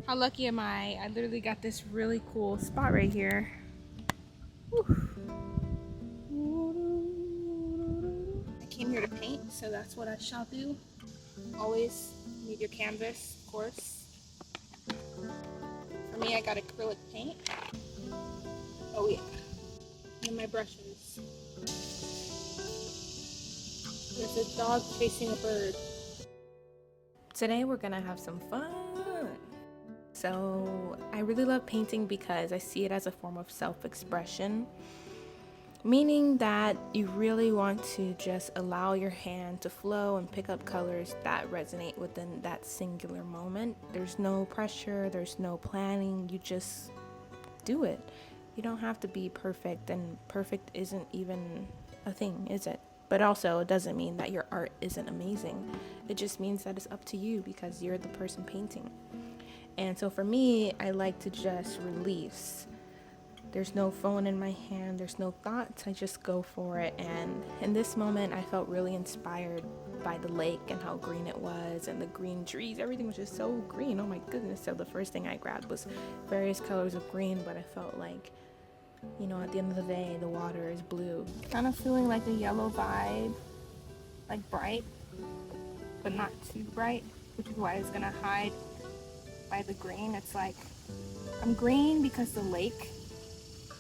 How lucky am I? I literally got this really cool spot right here. Whew. I came here to paint, so that's what I shall do. Always need your canvas, of course. For me, I got acrylic paint. Oh yeah. And my brushes. There's a dog chasing a bird. Today we're gonna have some fun. So I really love painting because I see it as a form of self-expression, meaning that you really want to just allow your hand to flow and pick up colors that resonate within that singular moment. There's no pressure, there's no planning, you just do it. You don't have to be perfect, and perfect isn't even a thing, is it? But also, it doesn't mean that your art isn't amazing. It just means that it's up to you because you're the person painting. And so for me, I like to just release. There's no phone in my hand, there's no thoughts, I just go for it. And in this moment, I felt really inspired by the lake and how green it was, and the green trees, everything was just so green, oh my goodness. So the first thing I grabbed was various colors of green, but I felt like, you know, at the end of the day, the water is blue. Kind of feeling like a yellow vibe, like bright, but not too bright, which is why it's gonna hide by the green. It's like, I'm green because the lake,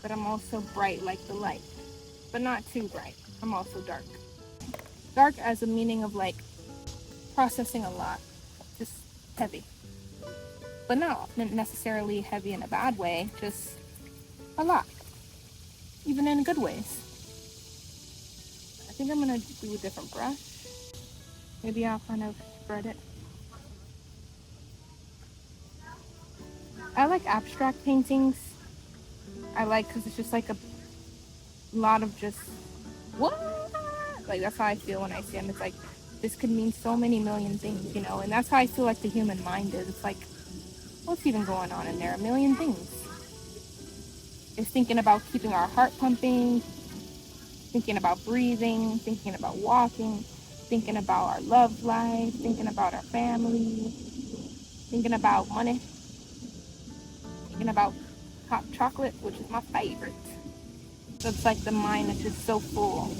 but I'm also bright like the light, but not too bright. I'm also dark. Dark as a meaning of like processing a lot, just heavy, but not necessarily heavy in a bad way, just a lot, even in good ways. I think I'm gonna do a different brush. Maybe I'll kind of spread it. I like abstract paintings. I like because it's just like a lot of just what? Like that's how I feel when I see them. It's like this could mean so many million things, you know. And that's how I feel like the human mind is. It's like, what's even going on in there? A million things. It's thinking about keeping our heart pumping, thinking about breathing, thinking about walking, thinking about our love life, thinking about our family, thinking about money, thinking about hot chocolate, which is my favorite. So it's like the mind is just so full.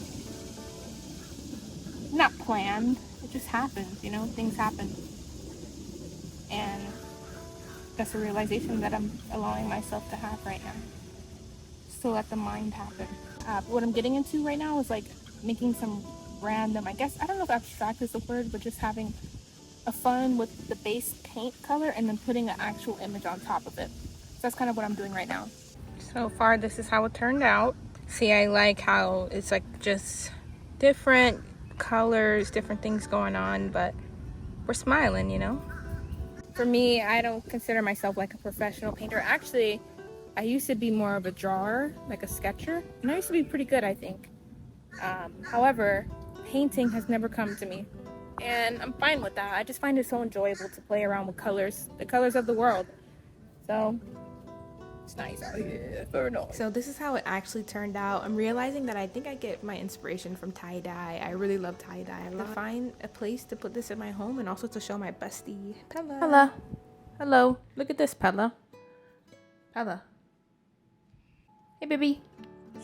Not planned, it just happens, you know, things happen. And that's a realization that I'm allowing myself to have right now. Just to let the mind happen. What I'm getting into right now is like making some random, I guess, I don't know if abstract is the word, but just having a fun with the base paint color and then putting an actual image on top of it. So that's kind of what I'm doing right now. So far, this is how it turned out. See, I like how it's like just different colors, different things going on, but we're smiling, you know? For me, I don't consider myself like a professional painter. Actually, I used to be more of a drawer, like a sketcher, and I used to be pretty good, I think. However, painting has never come to me, and I'm fine with that. I just find it so enjoyable to play around with colors, the colors of the world. So it's nice out here. Very nice. So this is how it actually turned out. I'm realizing that I think I get my inspiration from tie-dye. I really love tie-dye. I love to find a place to put this in my home and also to show my bestie, Pella. Pella. Hello. Look at this, Pella. Pella. Hey, baby.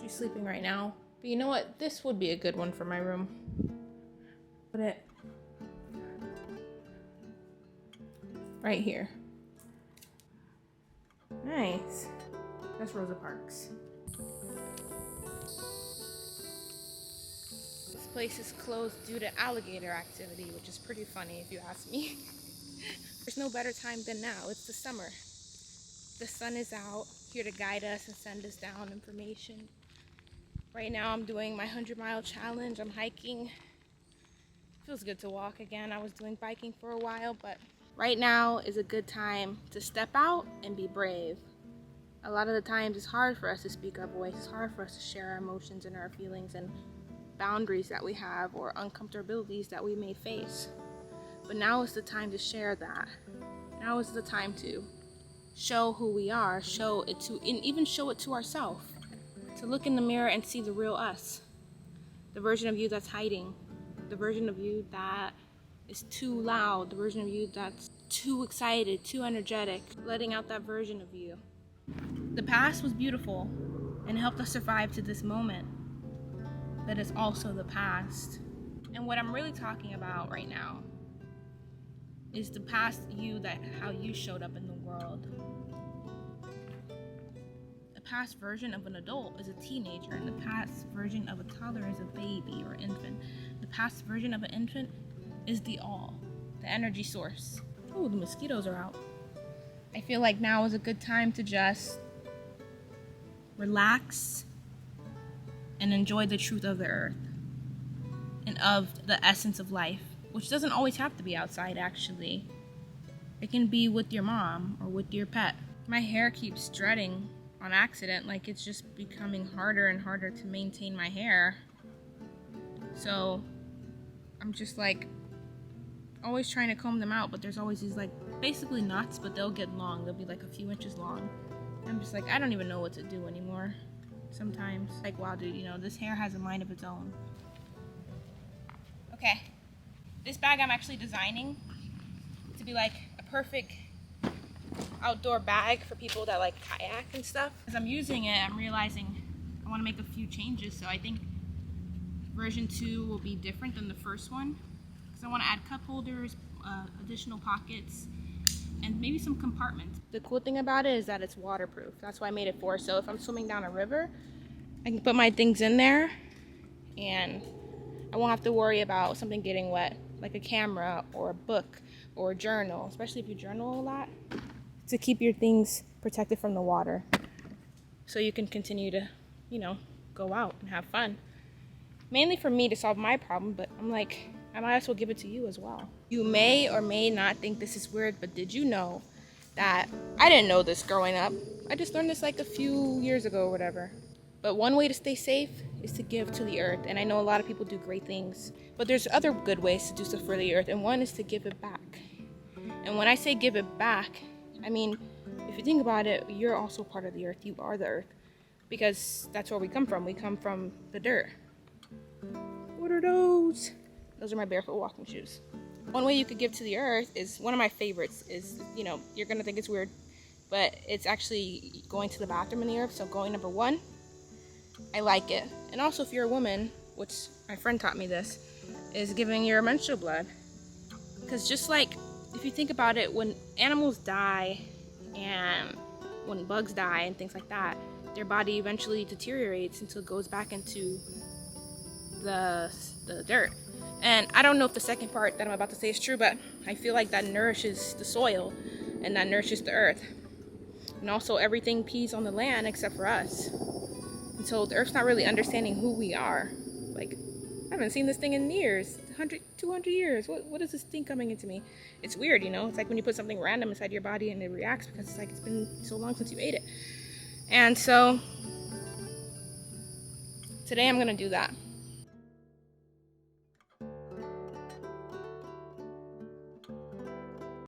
She's sleeping right now. But you know what? This would be a good one for my room. Put it right here. Nice. That's Rosa Parks. This place is closed due to alligator activity, which is pretty funny if you ask me. There's no better time than now. It's the summer. The sun is out, here to guide us and send us down information. Right now I'm doing my 100-mile challenge. I'm hiking. Feels good to walk again. I was doing biking for a while, but right now is a good time to step out and be brave. A lot of the times it's hard for us to speak our voice. It's hard for us to share our emotions and our feelings and boundaries that we have or uncomfortabilities that we may face. But now is the time to share that. Now is the time to show who we are, show it to, and even show it to ourselves. To look in the mirror and see the real us. The version of you that's hiding. The version of you that is too loud. The version of you that's too excited, too energetic, letting out that version of you. The past was beautiful and helped us survive to this moment, but it's also the past. And what I'm really talking about right now is the past you, that how you showed up in the world. The past version of an adult is a teenager, and the past version of a toddler is a baby or infant. The past version of an infant is the all, the energy source. Oh, the mosquitoes are out. I feel like now is a good time to just relax and enjoy the truth of the earth and of the essence of life, which doesn't always have to be outside, actually. It can be with your mom or with your pet. My hair keeps dreading on accident, like it's just becoming harder and harder to maintain my hair. So I'm just like always trying to comb them out, but there's always these like basically knots, but they'll get long. They'll be like a few inches long. I'm just like, I don't even know what to do anymore sometimes. Like, wow, dude, you know, this hair has a mind of its own. Okay, this bag I'm actually designing to be like a perfect outdoor bag for people that like kayak and stuff. As I'm using it, I'm realizing I want to make a few changes. So I think version 2 will be different than the first one, because I want to add cup holders, additional pockets, and maybe some compartments. The cool thing about it is that it's waterproof. That's why I made it for. So if I'm swimming down a river, I can put my things in there and I won't have to worry about something getting wet, like a camera or a book or a journal, especially if you journal a lot, to keep your things protected from the water so you can continue to, you know, go out and have fun. Mainly for me to solve my problem, but I'm like, I might as well give it to you as well. You may or may not think this is weird, but did you know that I didn't know this growing up? I just learned this like a few years ago or whatever. But one way to stay safe is to give to the earth. And I know a lot of people do great things, but there's other good ways to do stuff for the earth. And one is to give it back. And when I say give it back, I mean, if you think about it, you're also part of the earth. You are the earth, because that's where we come from. We come from the dirt. What are those? Those are my barefoot walking shoes. One way you could give to the earth is, one of my favorites is, you know, you're gonna think it's weird, but it's actually going to the bathroom in the earth. So going number 1, I like it. And also if you're a woman, which my friend taught me this, is giving your menstrual blood. Because just like, if you think about it, when animals die and when bugs die and things like that, their body eventually deteriorates until it goes back into the dirt. And I don't know if the second part that I'm about to say is true, but I feel like that nourishes the soil and that nourishes the earth. And also everything pees on the land except for us. And so the earth's not really understanding who we are. Like, I haven't seen this thing in years, 100, 200 years. What is this thing coming into me? It's weird, you know? It's like when you put something random inside your body and it reacts because it's like it's been so long since you ate it. And so today I'm gonna do that.